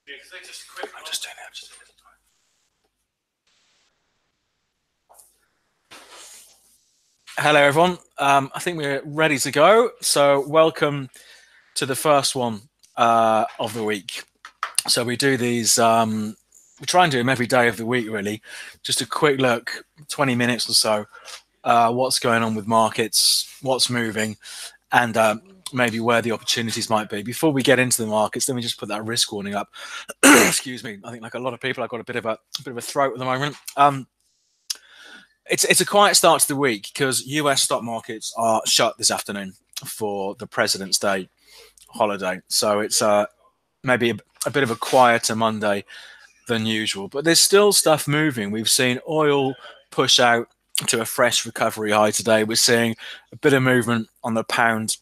I'm just doing that. Hello, everyone. I think we're ready to go. So, welcome to the first one of the week. So, we do these. We try and do them every day of the week, really. Just a quick look, 20 minutes or so. What's going on with markets? What's moving? And maybe where the opportunities might be. Before we get into the markets, let me just put that risk warning up. Excuse me. I think, like a lot of people, I've got a bit of a throat at the moment. It's a quiet start to the week because US stock markets are shut this afternoon for the President's Day holiday. So it's maybe a bit of a quieter Monday than usual. But there's still stuff moving. We've seen oil push out to a fresh recovery high today. We're seeing a bit of movement on the pound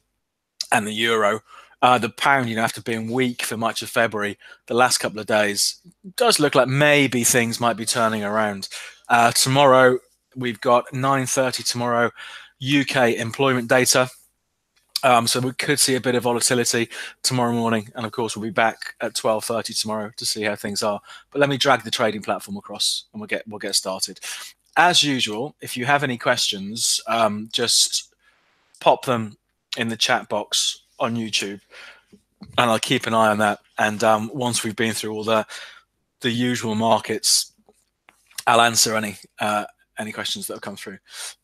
and the euro. The pound, after being weak for much of February, the last couple of days, does look like maybe things might be turning around. Tomorrow, we've got 9:30 tomorrow, UK employment data. So we could see a bit of volatility tomorrow morning. And of course, we'll be back at 12:30 tomorrow to see how things are. But let me drag the trading platform across and we'll get started. As usual, if you have any questions, just pop them in the chat box on YouTube, and I'll keep an eye on that. And once we've been through all the usual markets, I'll answer any questions that have come through.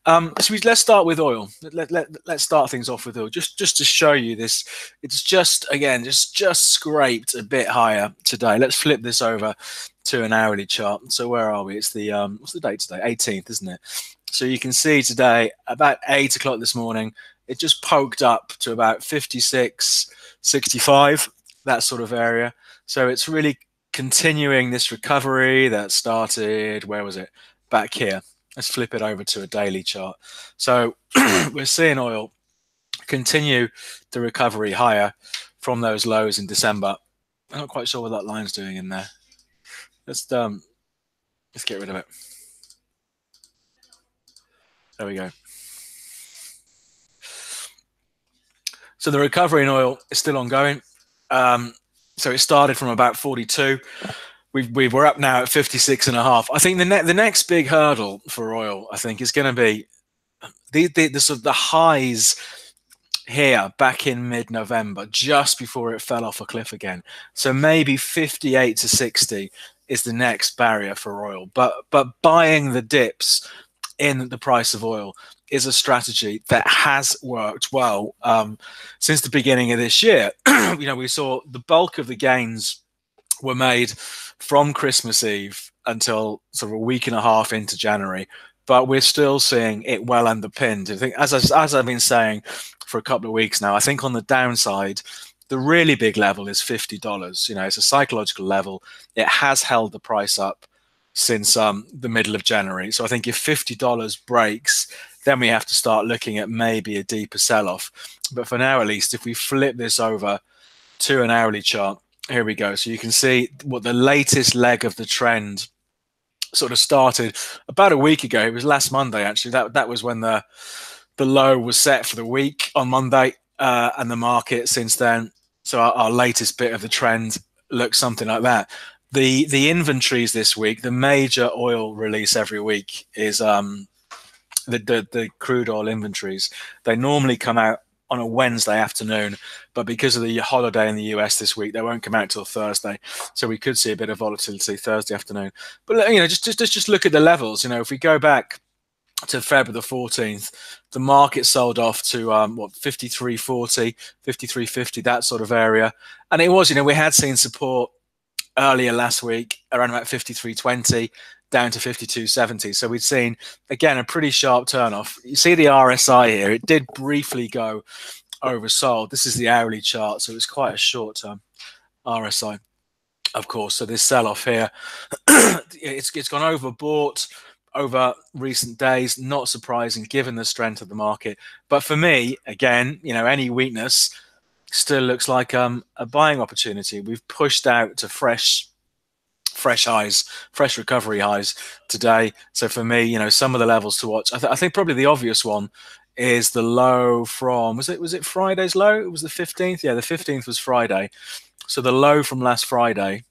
So let's start with oil. Let's start things off with oil, just to show you this. It's just scraped a bit higher today. Let's flip this over to an hourly chart. So where are we? It's the what's the date today? 18th, isn't it? So you can see today about 8 o'clock this morning, it just poked up to about 56.65, that sort of area. So it's really continuing this recovery that started, where was it? Back here. Let's flip it over to a daily chart. So we're seeing oil continue the recovery higher from those lows in December. I'm not quite sure what that line's doing in there. Let's get rid of it. There we go. So the recovery in oil is still ongoing. So it started from about 42. We were up now at 56.5. I think the next big hurdle for oil, I think, is going to be the sort of the highs here back in mid-November, just before it fell off a cliff again. So maybe 58 to 60 is the next barrier for oil. But buying the dips in the price of oil is a strategy that has worked well since the beginning of this year. We saw the bulk of the gains were made from Christmas Eve until sort of a week and a half into January, but we're still seeing it well underpinned. I think, as I've been saying for a couple of weeks now, I think on the downside, the really big level is $50. It's a psychological level. It has held the price up since the middle of January. So I think if $50 breaks, then we have to start looking at maybe a deeper sell-off. But for now, at least, if we flip this over to an hourly chart, here we go. So you can see what the latest leg of the trend sort of started about a week ago. It was last Monday, actually. That was when the low was set for the week on Monday, and the market since then. So our latest bit of the trend looks something like that. The inventories this week, the major oil release every week is the crude oil inventories. They normally come out on a Wednesday afternoon, but because of the holiday in the US this week, they won't come out till Thursday. So we could see a bit of volatility Thursday afternoon. But just look at the levels. If we go back to February the 14th, the market sold off to 53.40, 53.50, that sort of area. And it was, we had seen support earlier last week around about 53.20 down to 52.70. So we'd seen, again, a pretty sharp turn off. You see the RSI here, it did briefly go oversold. This is the hourly chart, so it's quite a short-term RSI, of course. So this sell-off here, it's gone overbought over recent days. Not surprising given the strength of the market. But for me, again, any weakness still looks like a buying opportunity. We've pushed out to fresh highs, fresh recovery highs today. So for me, some of the levels to watch, I think probably the obvious one is the low from, was it Friday's low? It was the 15th. Yeah, the 15th was Friday. So the low from last Friday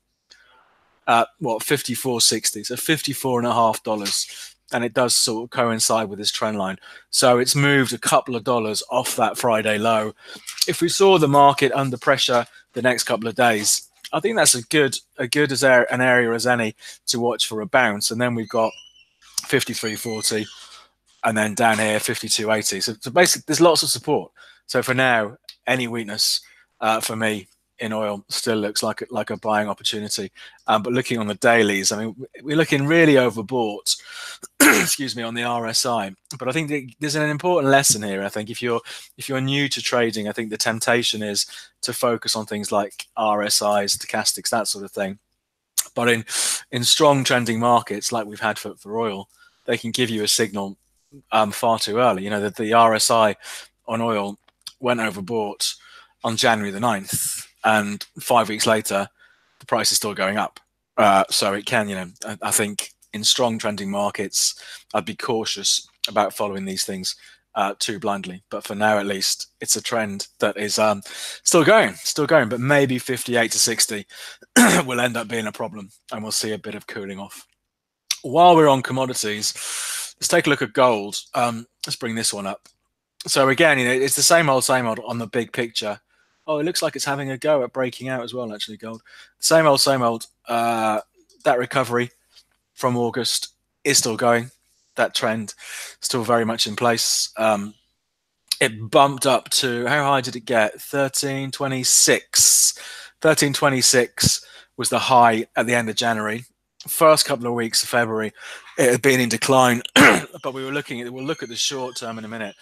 at what, 54.60, so $54.50, and it does sort of coincide with this trend line. So it's moved a couple of dollars off that Friday low. If we saw the market under pressure the next couple of days, I think that's an area as any to watch for a bounce. And then we've got 53.40, and then down here 52.80. So basically, there's lots of support. So for now, any weakness for me in oil still looks like a buying opportunity. But looking on the dailies, I mean, we're looking really overbought. Excuse me, on the RSI. But I think there's an important lesson here. I think if you're new to trading, I think the temptation is to focus on things like RSIs, stochastics, that sort of thing. But in strong trending markets like we've had for oil, they can give you a signal far too early. You know, that the RSI on oil went overbought on January the 9th, and 5 weeks later, the price is still going up. So it can, you know, I think in strong trending markets, I'd be cautious about following these things too blindly. But for now, at least, it's a trend that is still going, but maybe 58 to 60 will end up being a problem, and we'll see a bit of cooling off. While we're on commodities, let's take a look at gold. Let's bring this one up. So again, you know, it's the same old on the big picture. Oh, it looks like it's having a go at breaking out as well, actually, gold. Same old. That recovery from August is still going. That trend still very much in place. It bumped up to, how high did it get? 1326. 1326 was the high at the end of January. First couple of weeks of February, it had been in decline, but we'll look at the short term in a minute.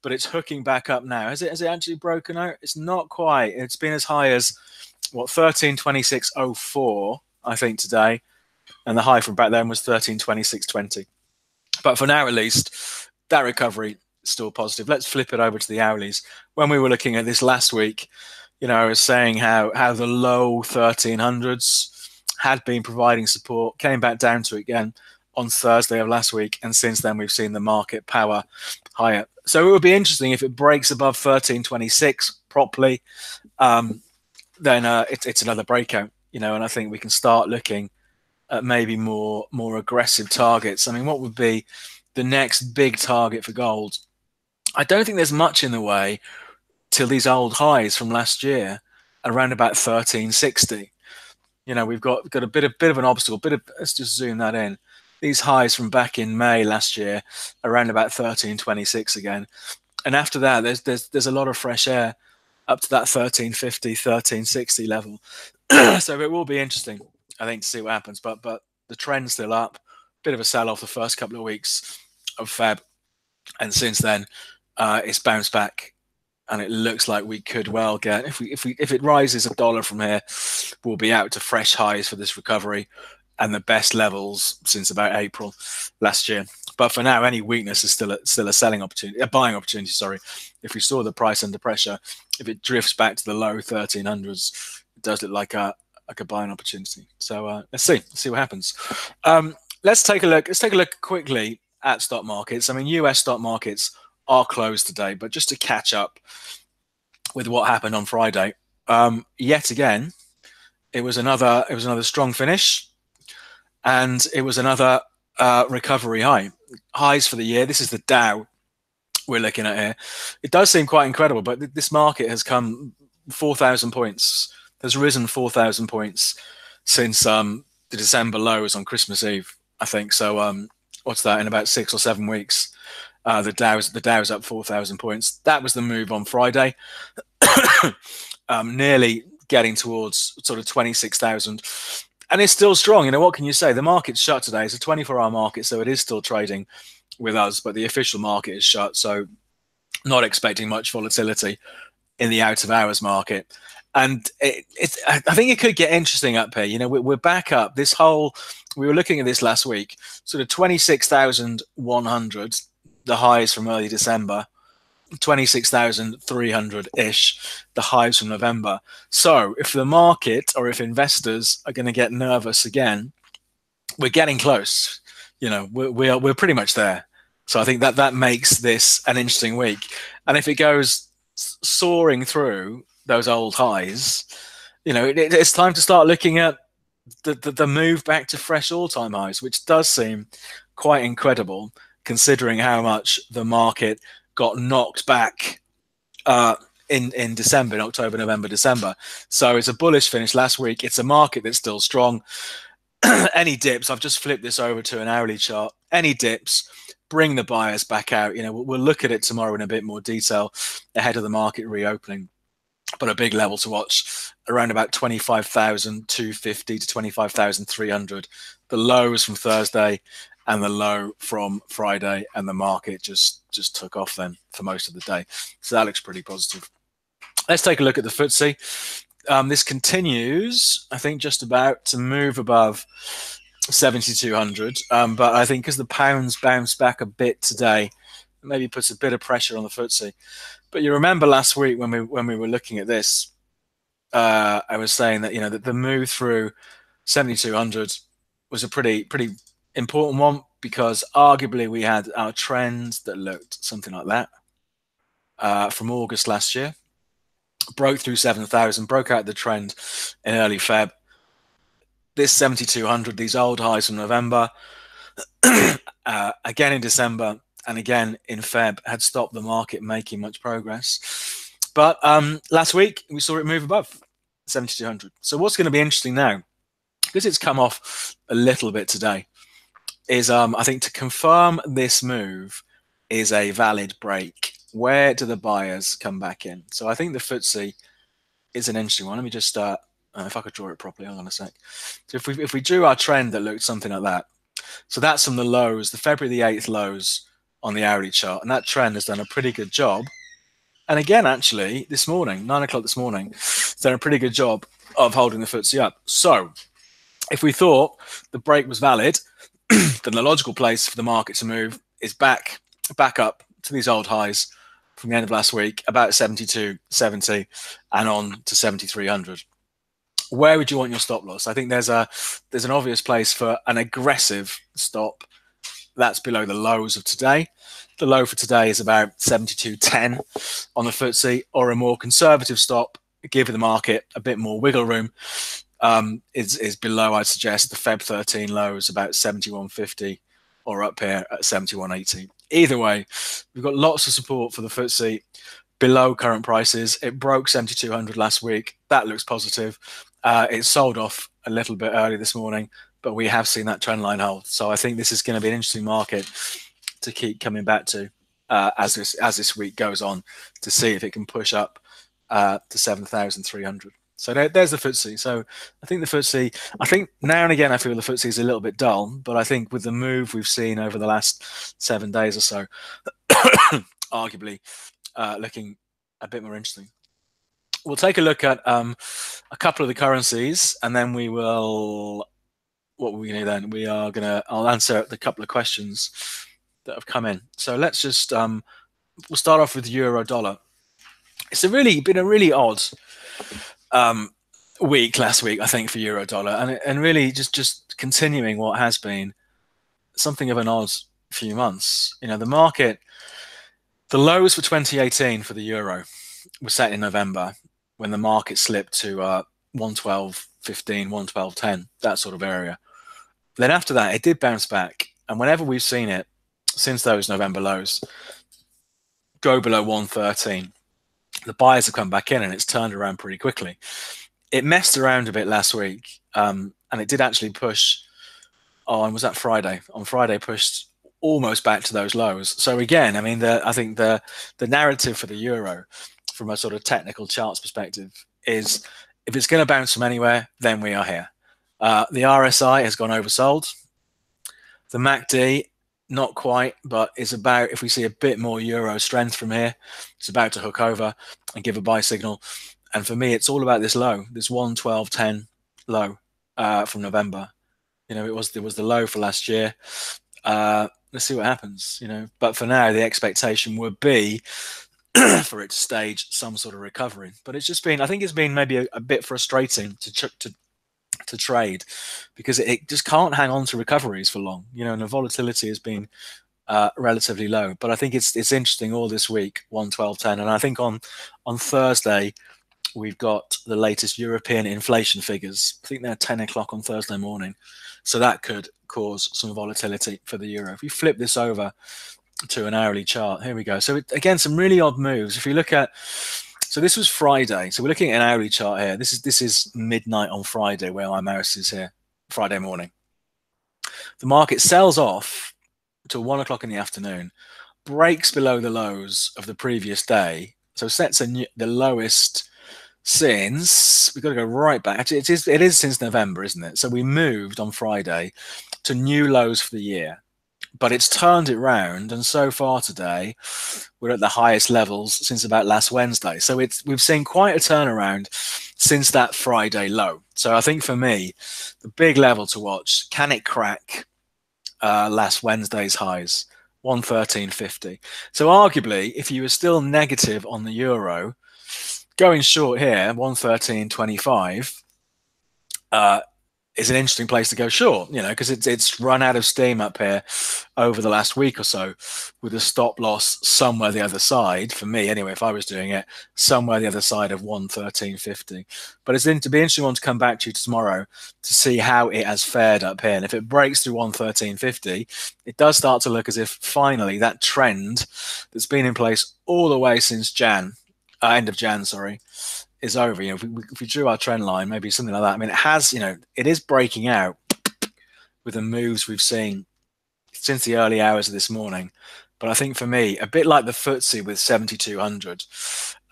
But it's hooking back up now. Has it actually broken out? It's not quite. It's been as high as what, 1326.04, I think, today, and the high from back then was 1326.20. But for now, at least, that recovery is still positive. Let's flip it over to the hourlies. When we were looking at this last week, you know, I was saying how the low 1300s had been providing support, came back down to it again on Thursday of last week, and since then we've seen the market power higher. So it would be interesting if it breaks above 1326 properly, then it's another breakout, you know, and I think we can start looking at maybe more aggressive targets. I mean, what would be the next big target for gold? I don't think there's much in the way till these old highs from last year, around about 1360. You know, we've got a bit of an obstacle. Let's just zoom that in. These highs from back in May last year, around about 1326 again, and after that, there's a lot of fresh air up to that 1350, 1360 level. So it will be interesting, I think, to see what happens. But the trend's still up. Bit of a sell-off the first couple of weeks of Feb, and since then, it's bounced back. And it looks like we could well get, if it rises $1 from here, we'll be out to fresh highs for this recovery and the best levels since about April last year. But for now, any weakness is still a selling opportunity, a buying opportunity. Sorry, if we saw the price under pressure, if it drifts back to the low 1300s, it does look like a buying opportunity. So let's see what happens. Let's take a look. Let's take a look quickly at stock markets. I mean, US stock markets are closed today, but just to catch up with what happened on Friday, yet again, it was another strong finish, and it was another recovery high. Highs for the year. This is the Dow we're looking at here. It does seem quite incredible, but this market has come 4,000 points. Has risen 4,000 points since the December lows on Christmas Eve, I think. So what's that, in about 6 or 7 weeks? The Dow's up 4,000 points. That was the move on Friday, nearly getting towards sort of 26,000, and it's still strong. You know, what can you say? The market's shut today. It's a 24-hour market, so it is still trading with us, but the official market is shut, so not expecting much volatility in the out of hours market. And I think it could get interesting up here. You know, we're back up. We were looking at this last week, sort of 26,100. The highs from early December, 26,300-ish, the highs from November. So if the market or if investors are going to get nervous again, we're getting close. You know, we're pretty much there. So I think that makes this an interesting week. And if it goes soaring through those old highs, you know, it's time to start looking at the move back to fresh all-time highs, which does seem quite incredible considering how much the market got knocked back in December, in October, November, December. So it's a bullish finish last week. It's a market that's still strong. Any dips, I've just flipped this over to an hourly chart. Any dips, bring the buyers back out. We'll look at it tomorrow in a bit more detail ahead of the market reopening. But a big level to watch, around about 25,250 to 25,300. The lows from Thursday and the low from Friday, and the market just took off then for most of the day. So that looks pretty positive. Let's take a look at the FTSE. This continues, I think, just about to move above 7,200. But I think because the pound's bounced back a bit today, it maybe puts a bit of pressure on the FTSE. But you remember last week when we were looking at this, I was saying that that the move through 7,200 was a pretty important one, because arguably we had our trends that looked something like that from August last year. Broke through 7,000, broke out the trend in early Feb. This 7,200, these old highs from November, again in December, and again in Feb, had stopped the market making much progress. But last week, we saw it move above 7,200. So what's going to be interesting now, because it's come off a little bit today, is I think to confirm this move is a valid break. Where do the buyers come back in? So I think the FTSE is an interesting one. Let me just start. If I could draw it properly, hold on a sec. So if we drew our trend that looked something like that, so that's from the lows, the February the 8th lows on the hourly chart, and that trend has done a pretty good job. And again, actually, this morning, 9 o'clock this morning, it's done a pretty good job of holding the FTSE up. So if we thought the break was valid, then the logical place for the market to move is back up to these old highs from the end of last week, about 72.70 and on to 7,300. Where would you want your stop loss? I think there's an obvious place for an aggressive stop. That's below the lows of today. The low for today is about 72.10 on the FTSE, or a more conservative stop, giving the market a bit more wiggle room, is below, I'd suggest, the Feb 13 lows, about 71.50, or up here at 71.80. Either way, we've got lots of support for the FTSE below current prices. It broke 7,200 last week. That looks positive. It sold off a little bit early this morning, but we have seen that trend line hold. So I think this is going to be an interesting market to keep coming back to as this week goes on, to see if it can push up to 7,300. So there's the FTSE. So I think the FTSE, I think now and again I feel the FTSE is a little bit dull, but I think with the move we've seen over the last 7 days or so, arguably looking a bit more interesting. We'll take a look at a couple of the currencies, and then we will, what are we going to do then? I'll answer the couple of questions that have come in. So let's just, we'll start off with euro dollar. It's been a really odd week last week, I think, for euro dollar, and really just continuing what has been something of an odd few months. The market, the lows for 2018 for the euro were set in November, when the market slipped to 112.15, 112.10, that sort of area. Then after that, it did bounce back, and whenever we've seen it since those November lows go below 113, the buyers have come back in, and it's turned around pretty quickly. It messed around a bit last week, and it did actually push on, was that Friday? On Friday, pushed almost back to those lows. So again, I mean, I think the narrative for the euro, from a sort of technical charts perspective, is if it's going to bounce from anywhere, then we are here. The RSI has gone oversold. The MACD, not quite, but is about, if we see a bit more euro strength from here, it's about to hook over and give a buy signal. And for me, it's all about this low, this 112.10 low from November. There was the low for last year. Let's see what happens. But for now, the expectation would be for it to stage some sort of recovery. But it's just been, I think it's been maybe a bit frustrating to trade, because it just can't hang on to recoveries for long. And the volatility has been relatively low. But I think it's interesting all this week, 112.10, and I think on Thursday we've got the latest European inflation figures. I think they're 10 o'clock on Thursday morning. So that could cause some volatility for the euro. If we flip this over to an hourly chart, here we go. So again, some really odd moves. If you look at, so this was Friday. So we're looking at an hourly chart here. This is midnight on Friday where my mouse is here, Friday morning. The market sells off till 1 o'clock in the afternoon, breaks below the lows of the previous day. So sets the lowest since, we've got to go right back. Actually, it is since November, isn't it? So we moved on Friday to new lows for the year, but it's turned it round, and so far today we're at the highest levels since about last Wednesday. So we've seen quite a turnaround since that Friday low. So I think for me, the big level to watch, can it crack last Wednesday's highs, 113.50? So arguably, if you were still negative on the euro, going short here, 113.25, is an interesting place to go short, because it's run out of steam up here over the last week or so, with a stop loss somewhere the other side, for me anyway, if I was doing it, somewhere the other side of 113.50. But it's to be interesting one to come back to you tomorrow to see how it has fared up here. And if it breaks through 113.50, it does start to look as if finally that trend that's been in place all the way since end of Jan, is over. If we drew our trend line, maybe something like that. I mean, it has, it is breaking out with the moves we've seen since the early hours of this morning. But I think for me, a bit like the FTSE with 7,200,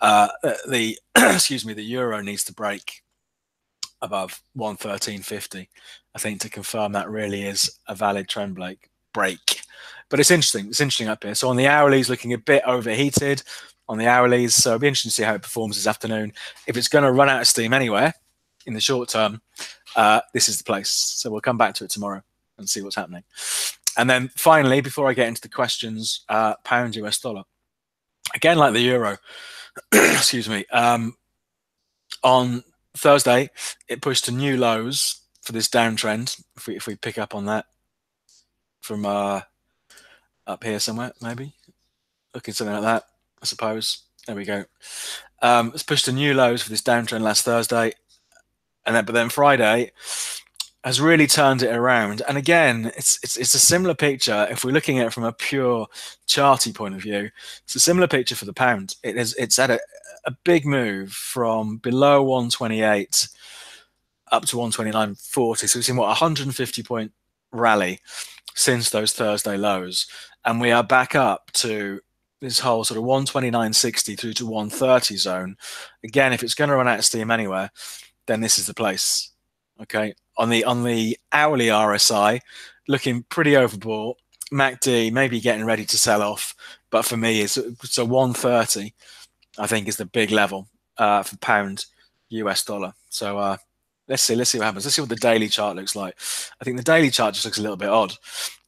the the euro needs to break above 113.50, I think, to confirm that really is a valid trend break. But it's interesting. It's interesting up here. So on the hourlies, looking a bit overheated on the hourlies. So it'll be interesting to see how it performs this afternoon. If it's going to run out of steam anywhere in the short term, this is the place. So we'll come back to it tomorrow and see what's happening. And then finally, before I get into the questions, pound US dollar. Again, like the euro, excuse me, on Thursday, it pushed to new lows for this downtrend. If we pick up on that from up here somewhere, maybe looking something like that, I suppose. There we go. It's pushed to new lows for this downtrend last Thursday, but then Friday has really turned it around. And again, it's a similar picture. If we're looking at it from a pure charty point of view, it's a similar picture for the pound. It's had a big move from below 128 up to 129.40. So we've seen a 150 point rally since those Thursday lows, and we are back up to this whole sort of 129.60 through to 130 zone. Again, if it's going to run out of steam anywhere, then this is the place. Okay, on the hourly RSI, looking pretty overbought. MACD maybe getting ready to sell off, but for me, it's a 130. I think is the big level for pound US dollar. So let's see what happens. Let's see what the daily chart looks like. I think the daily chart just looks a little bit odd.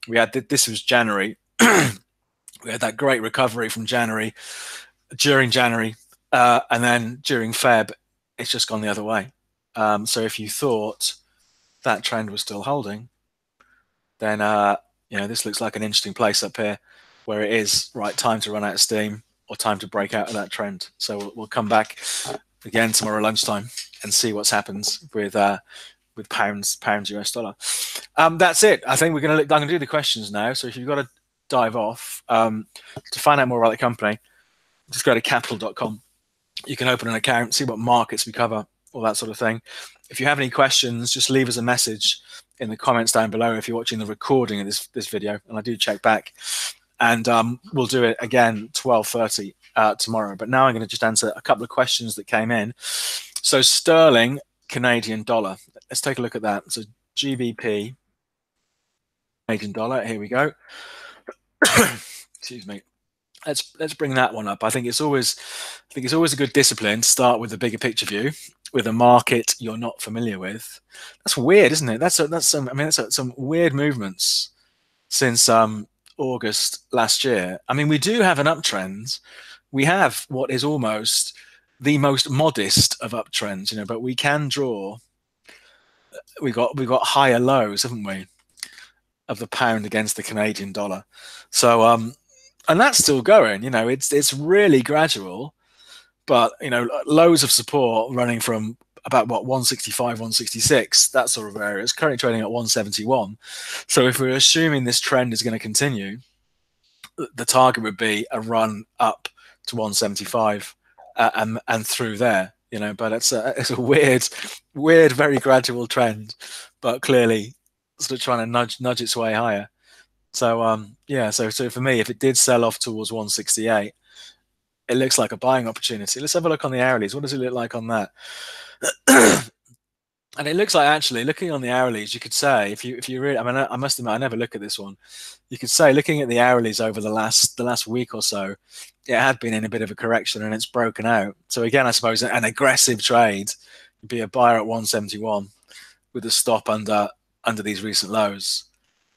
We had this was January. We had that great recovery from January, during January, and then during Feb, it's just gone the other way. So if you thought that trend was still holding, then this looks like an interesting place up here, where it is right time to run out of steam or time to break out of that trend. So we'll come back again tomorrow lunchtime and see what's happens with pounds US dollar. That's it. I think I'm gonna do the questions now. So if you've got to dive off to find out more about the company, just go to Capital.com. You can open an account, see what markets we cover, all that sort of thing. If you have any questions, just leave us a message in the comments down below if you're watching the recording of this video, and I do check back. And we'll do it again 12:30 tomorrow. But now I'm going to just answer a couple of questions that came in. So sterling, Canadian dollar. Let's take a look at that. So GBP, Canadian dollar. Here we go. Excuse me. Let's bring that one up. I think it's always a good discipline to start with the bigger picture view with a market you're not familiar with. That's weird, isn't it? That's some weird movements since August last year. I mean, we do have an uptrend. We have what is almost the most modest of uptrends, but we can draw. We got higher lows, haven't we, of the pound against the Canadian dollar. So and that's still going. It's really gradual, but lows of support running from about 165, 166, that sort of area. It's currently trading at 171. So if we're assuming this trend is going to continue, the target would be a run up to 175 and through there. But it's a weird, very gradual trend, but clearly sort of trying to nudge its way higher. So yeah, so for me, if it did sell off towards 168, it looks like a buying opportunity. Let's have a look on the hourlies. What does it look like on that? And it looks like, actually, looking on the hourlies, you could say, if you really, I mean, I must admit, I never look at this one. You could say, looking at the hourlies over the last week or so, it had been in a bit of a correction and it's broken out. So again, I suppose an aggressive trade would be a buyer at 171 with a stop under these recent lows.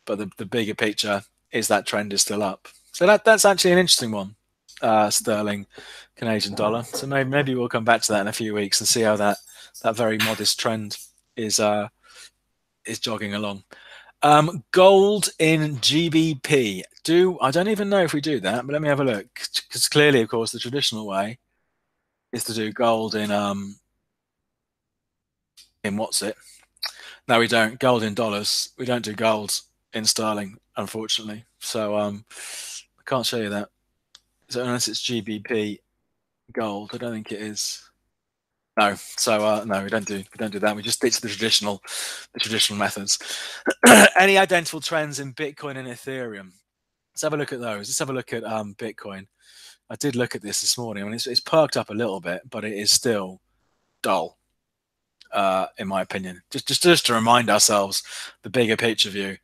But the bigger picture is that trend is still up. So that's actually an interesting one. Sterling, Canadian dollar. So maybe we'll come back to that in a few weeks and see how that very modest trend is jogging along. Gold in GBP. I don't even know if we do that, but let me have a look. Because clearly, of course, the traditional way is to do gold in what's it? No, we don't. Gold in dollars. We don't do gold in sterling, unfortunately. So I can't show you that. So unless it's GBP gold, I don't think it is. No, so no, we don't do that. We just stick to the traditional methods. Any identical trends in Bitcoin and Ethereum? Let's have a look at those. Let's have a look at Bitcoin. I did look at this morning. I mean, it's perked up a little bit, but it is still dull, in my opinion. Just to remind ourselves, the bigger picture view.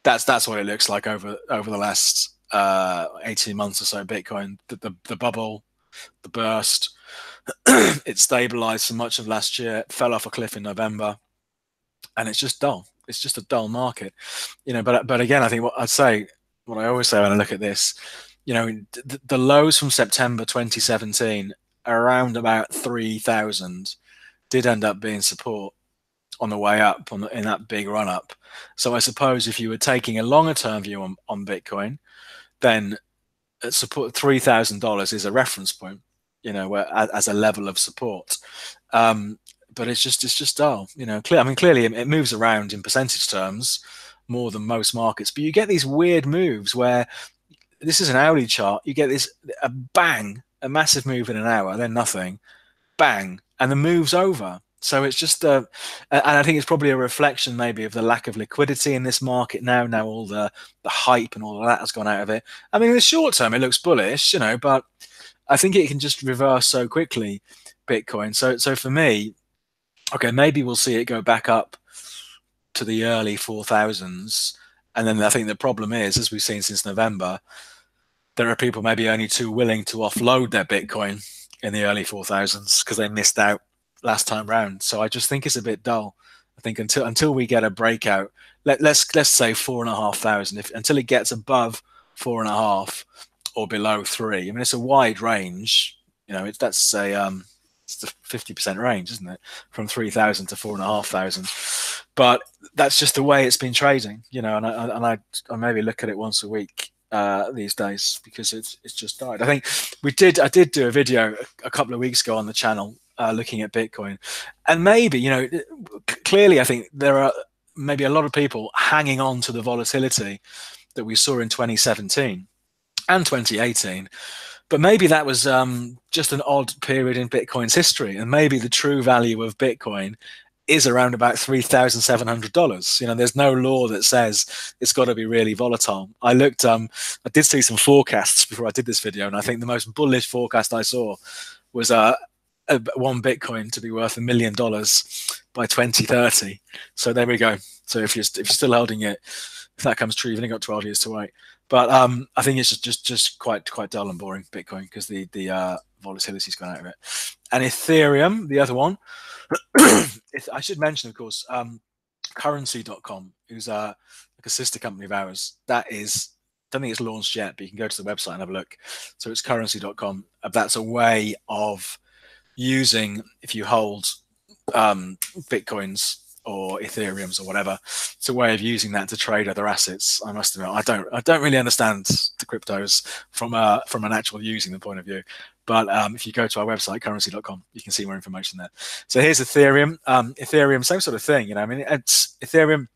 That's what it looks like over the last 18 months or so. Bitcoin, the bubble, the burst. It stabilized for much of last year, fell off a cliff in November, and it's just dull. It's just a dull market, But again, I think what I always say when I look at this, the lows from September 2017, around about 3,000, did end up being support on the way up in that big run up. So I suppose if you were taking a longer term view on Bitcoin, then support $3,000 is a reference point. Where, as a level of support, but it's just dull. Clearly it moves around in percentage terms more than most markets, but you get these weird moves where this is an hourly chart. You get a bang, a massive move in an hour, then nothing, bang, and the move's over. So it's just, and I think it's probably a reflection maybe of the lack of liquidity in this market now. Now all the hype and all of that has gone out of it. I mean, in the short term, it looks bullish, but I think it can just reverse so quickly, Bitcoin. So for me, okay, maybe we'll see it go back up to the early 4,000s. And then I think the problem is, as we've seen since November, there are people maybe only too willing to offload their Bitcoin in the early 4,000s because they missed out last time round. So I just think it's a bit dull. I think until we get a breakout, let's say 4,500, until it gets above 4.5 or below 3. I mean, it's a wide range. That's it's the 50% range, isn't it? From 3,000 to 4,500. But that's just the way it's been trading. And I maybe look at it once a week these days because it's just died. I think I did do a video a couple of weeks ago on the channel looking at Bitcoin, and maybe clearly I think there are maybe a lot of people hanging on to the volatility that we saw in 2017 and 2018, but maybe that was just an odd period in Bitcoin's history, and maybe the true value of Bitcoin is around about $3,700. There's no law that says it's got to be really volatile. I looked, I did see some forecasts before I did this video, and I think the most bullish forecast I saw was one Bitcoin to be worth $1 million by 2030. So there we go. So if you're still holding it, if that comes true, you've only got 12 years to wait. But I think it's just quite dull and boring, Bitcoin, because the volatility's gone out of it. And Ethereum, the other one, I should mention, of course, Currency.com, who's like a sister company of ours. That is, I don't think it's launched yet, but you can go to the website and have a look. So it's Currency.com. That's a way of using, if you hold Bitcoins or Ethereums or whatever. It's a way of using that to trade other assets. I must admit, I don't really understand the cryptos from an actual using the point of view. But if you go to our website, currency.com, you can see more information there. So here's Ethereum. Ethereum, same sort of thing. I mean, Ethereum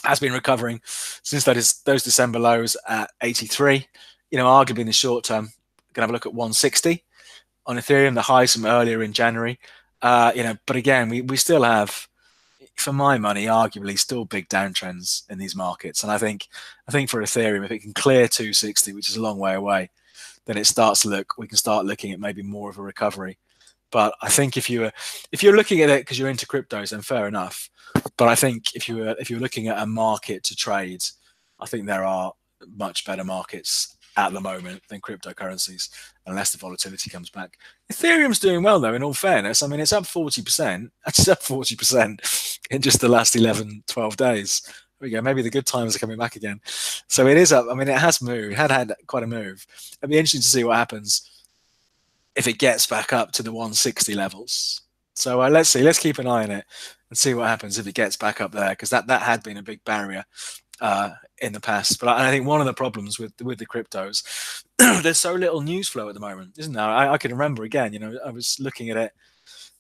has been recovering since those December lows at 83. Arguably in the short term, going to have a look at 160 on Ethereum, the highs from earlier in January. But again, we still have, for my money, arguably still big downtrends in these markets. And I think for Ethereum, if it can clear 260, which is a long way away, then we can start looking at maybe more of a recovery. But I think if you're looking at it because you're into cryptos, then fair enough. But I think if you're looking at a market to trade, I think there are much better markets at the moment than cryptocurrencies, unless the volatility comes back. Ethereum's doing well though, in all fairness. I mean, it's up 40%. It's up 40% in just the last 11, 12 days. There we go. Maybe the good times are coming back again. So it is up. I mean, it has moved. It had quite a move. It'd be interesting to see what happens if it gets back up to the 160 levels. So let's see. Let's keep an eye on it and see what happens if it gets back up there, because that had been a big barrier in the past. But I think one of the problems with the cryptos, there's so little news flow at the moment, isn't there? I can remember, again, I was looking at it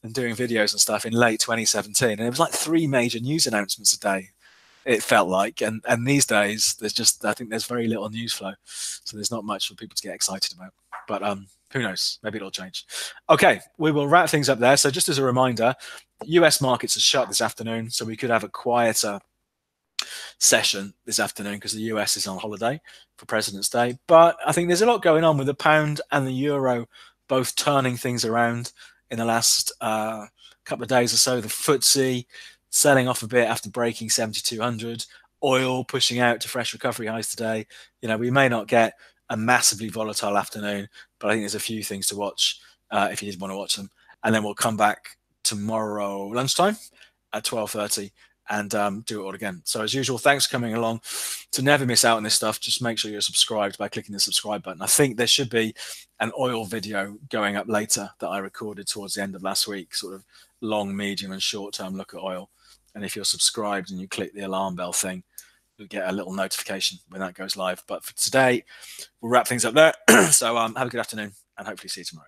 and doing videos and stuff in late 2017, and it was like 3 major news announcements a day, it felt like. And these days, I think there's very little news flow. So there's not much for people to get excited about. But who knows? Maybe it'll change. Okay, we will wrap things up there. So just as a reminder, US markets are shut this afternoon, so we could have a quieter session this afternoon because the US is on holiday for President's Day. But I think there's a lot going on with the pound and the euro both turning things around in the last couple of days or so. The FTSE selling off a bit after breaking 7,200. Oil pushing out to fresh recovery highs today. We may not get a massively volatile afternoon, but I think there's a few things to watch if you did want to watch them. And then we'll come back tomorrow lunchtime at 12:30 and do it all again. So as usual, thanks for coming along. To never miss out on this stuff, just make sure you're subscribed by clicking the subscribe button. I think there should be an oil video going up later that I recorded towards the end of last week, sort of long, medium and short term look at oil. And if you're subscribed and you click the alarm bell thing, you'll get a little notification when that goes live. But for today, we'll wrap things up there. So have a good afternoon and hopefully see you tomorrow.